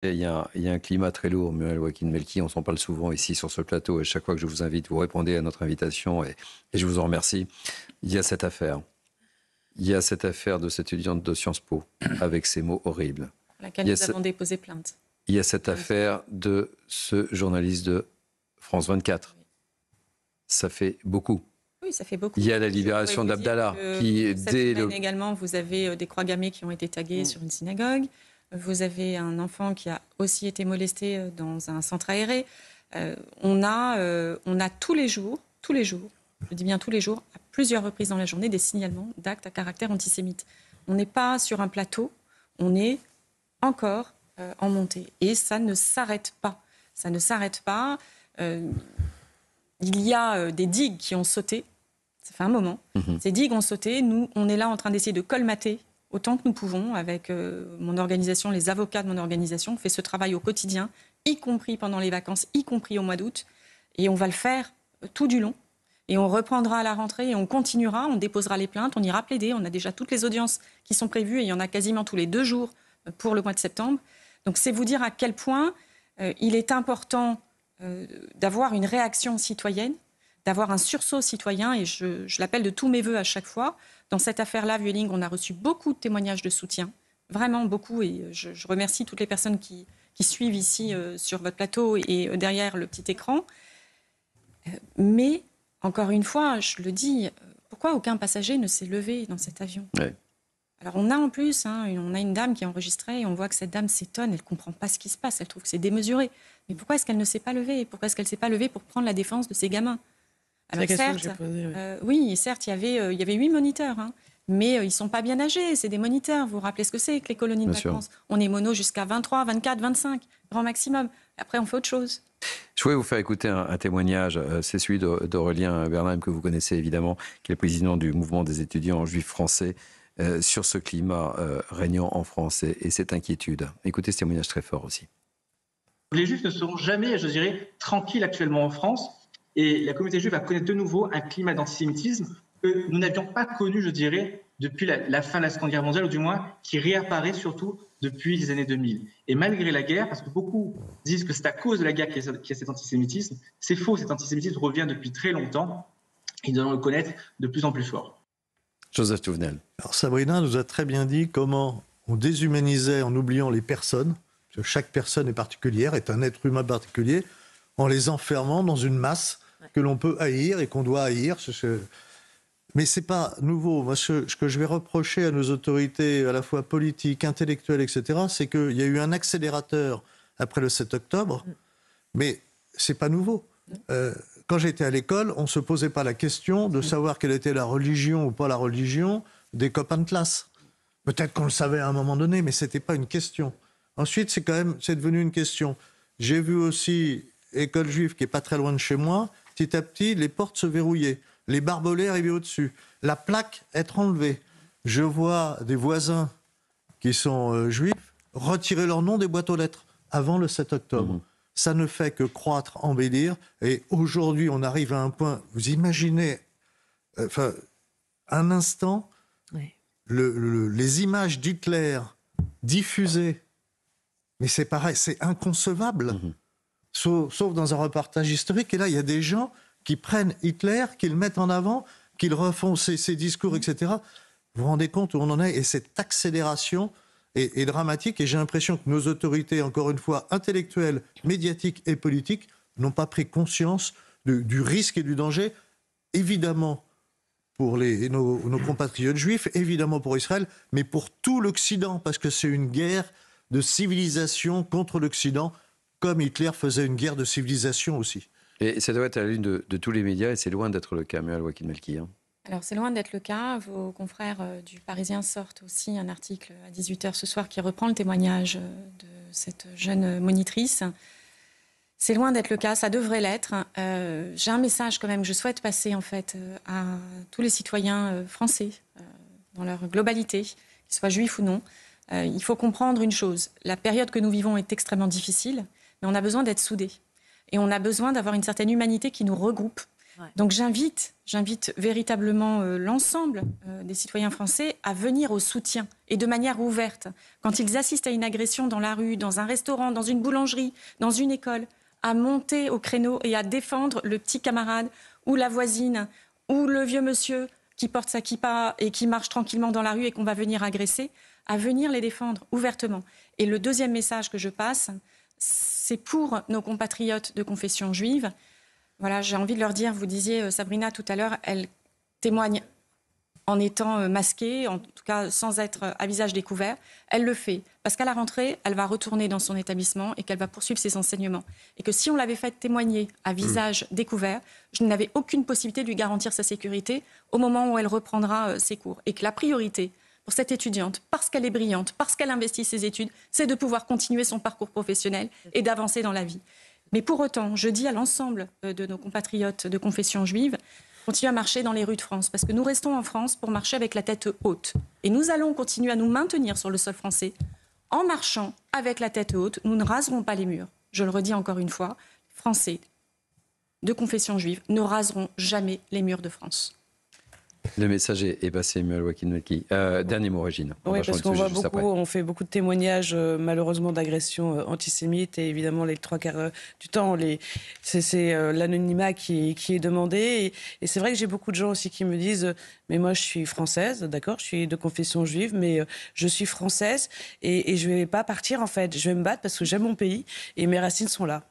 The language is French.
Il y a un climat très lourd, Muriel Wahkin-Melki, on s'en parle souvent ici sur ce plateau, et chaque fois que je vous invite, vous répondez à notre invitation, et je vous en remercie. Il y a cette affaire. Il y a cette affaire de cette étudiante de Sciences Po, avec ces mots horribles. Pour laquelle nous avons déposé plainte. Il y a cette affaire de ce journaliste de France 24. Ça fait beaucoup. Oui, ça fait beaucoup. Il y a la libération d'Abdallah. Cette semaine également, vous avez des croix gammées qui ont été taguées sur une synagogue. Vous avez un enfant qui a aussi été molesté dans un centre aéré. On a tous les jours, je dis bien tous les jours, à plusieurs reprises dans la journée, des signalements d'actes à caractère antisémite. On n'est pas sur un plateau, on est encore en montée. Et ça ne s'arrête pas. Ça ne s'arrête pas. Il y a des digues qui ont sauté. Ça fait un moment. Ces digues ont sauté. Nous, on est là en train d'essayer de colmater autant que nous pouvons avec mon organisation, les avocats de mon organisation. On fait ce travail au quotidien, y compris pendant les vacances, y compris au mois d'août. Et on va le faire tout du long. Et on reprendra à la rentrée et on continuera. On déposera les plaintes, on ira plaider. On a déjà toutes les audiences qui sont prévues et il y en a quasiment tous les 2 jours pour le mois de septembre. Donc c'est vous dire à quel point il est important d'avoir une réaction citoyenne, d'avoir un sursaut citoyen, et je l'appelle de tous mes voeux à chaque fois. Dans cette affaire-là, Vueling, on a reçu beaucoup de témoignages de soutien, vraiment beaucoup, et je remercie toutes les personnes qui suivent ici sur votre plateau et derrière le petit écran. Mais, encore une fois, je le dis, pourquoi aucun passager ne s'est levé dans cet avion ? Ouais. Alors on a en plus, on a une dame qui est enregistrée et on voit que cette dame s'étonne, elle ne comprend pas ce qui se passe, elle trouve que c'est démesuré. Mais pourquoi est-ce qu'elle ne s'est pas levée ? Pourquoi est-ce qu'elle ne s'est pas levée pour prendre la défense de ces gamins ? Alors certes, oui, certes, il y avait 8 moniteurs, mais ils ne sont pas bien âgés, c'est des moniteurs. Vous vous rappelez ce que c'est que les colonies de vacances ? On est mono jusqu'à 23, 24, 25, grand maximum. Après, on fait autre chose. Je voulais vous faire écouter un témoignage, c'est celui d'Aurélien Bernheim, que vous connaissez évidemment, qui est le président du mouvement des étudiants juifs français, sur ce climat régnant en France et cette inquiétude. Écoutez ce témoignage très fort aussi. Les juifs ne seront jamais, je dirais, tranquilles actuellement en France, et la communauté juive va connaître de nouveau un climat d'antisémitisme que nous n'avions pas connu, je dirais, depuis la fin de la Seconde Guerre mondiale, ou du moins qui réapparaît surtout depuis les années 2000. Et malgré la guerre, parce que beaucoup disent que c'est à cause de la guerre qu'il y a cet antisémitisme, c'est faux, cet antisémitisme revient depuis très longtemps, et nous allons le connaître de plus en plus fort. Joseph Touvenel. Alors Sabrina nous a très bien dit comment on déshumanisait en oubliant les personnes, parce que chaque personne est particulière, est un être humain particulier, en les enfermant dans une masse que l'on peut haïr et qu'on doit haïr. Mais ce n'est pas nouveau. Moi, ce que je vais reprocher à nos autorités, à la fois politiques, intellectuelles, etc., c'est qu'il y a eu un accélérateur après le 7 octobre, mais ce n'est pas nouveau. Quand j'étais à l'école, on ne se posait pas la question de savoir quelle était la religion ou pas la religion des copains de classe. Peut-être qu'on le savait à un moment donné, mais ce n'était pas une question. Ensuite, c'est devenu une question. J'ai vu aussi école juive qui n'est pas très loin de chez moi, petit à petit, les portes se verrouillaient, les barbelés arrivaient au-dessus, la plaque être enlevée. Je vois des voisins qui sont juifs retirer leur nom des boîtes aux lettres avant le 7 octobre. Ça ne fait que croître, embellir, et aujourd'hui, on arrive à un point, vous imaginez, un instant, les images d'Hitler diffusées, mais c'est pareil, c'est inconcevable. Sauf dans un reportage historique. Et là, il y a des gens qui prennent Hitler, qui le mettent en avant, qui le refont ses discours, etc. Vous vous rendez compte où on en est ? Et cette accélération est dramatique. Et j'ai l'impression que nos autorités, encore une fois, intellectuelles, médiatiques et politiques, n'ont pas pris conscience du risque et du danger, évidemment pour nos compatriotes juifs, évidemment pour Israël, mais pour tout l'Occident, parce que c'est une guerre de civilisation contre l'Occident, comme Hitler faisait une guerre de civilisation aussi. Et ça doit être à la lune de tous les médias, et c'est loin d'être le cas, Muriel Wahkin-Melki. Alors c'est loin d'être le cas. Vos confrères du Parisien sortent aussi un article à 18h ce soir qui reprend le témoignage de cette jeune monitrice. C'est loin d'être le cas, ça devrait l'être. J'ai un message quand même que je souhaite passer en fait à tous les citoyens français, dans leur globalité, qu'ils soient juifs ou non. Il faut comprendre une chose, la période que nous vivons est extrêmement difficile, mais on a besoin d'être soudés. Et on a besoin d'avoir une certaine humanité qui nous regroupe. Ouais. Donc j'invite véritablement l'ensemble des citoyens français à venir au soutien et de manière ouverte. Quand ils assistent à une agression dans la rue, dans un restaurant, dans une boulangerie, dans une école, à monter au créneau et à défendre le petit camarade ou la voisine ou le vieux monsieur qui porte sa kippa et qui marche tranquillement dans la rue et qu'on va venir agresser, à venir les défendre ouvertement. Et le deuxième message que je passe, c'est pour nos compatriotes de confession juive. Voilà, j'ai envie de leur dire, vous disiez, Sabrina, tout à l'heure, elle témoigne en étant masquée, en tout cas sans être à visage découvert. Elle le fait parce qu'à la rentrée, elle va retourner dans son établissement et qu'elle va poursuivre ses enseignements. Et que si on l'avait fait témoigner à visage découvert, je n'avais aucune possibilité de lui garantir sa sécurité au moment où elle reprendra ses cours. Et que la priorité pour cette étudiante, parce qu'elle est brillante, parce qu'elle investit ses études, c'est de pouvoir continuer son parcours professionnel et d'avancer dans la vie. Mais pour autant, je dis à l'ensemble de nos compatriotes de confession juive, continuez à marcher dans les rues de France, parce que nous restons en France pour marcher avec la tête haute. Et nous allons continuer à nous maintenir sur le sol français en marchant avec la tête haute. Nous ne raserons pas les murs. Je le redis encore une fois, Français de confession juive ne raseront jamais les murs de France. Le message est passé, Mual Waki-Melki. Dernier mot, Régine. Oui, parce qu'on voit beaucoup, on fait beaucoup de témoignages, malheureusement, d'agressions antisémites. Et évidemment, les 3/4 du temps, c'est l'anonymat qui est demandé. Et c'est vrai que j'ai beaucoup de gens aussi qui me disent « Mais moi, je suis française, d'accord, je suis de confession juive, mais je suis française et je ne vais pas partir, en fait. Je vais me battre parce que j'aime mon pays et mes racines sont là. »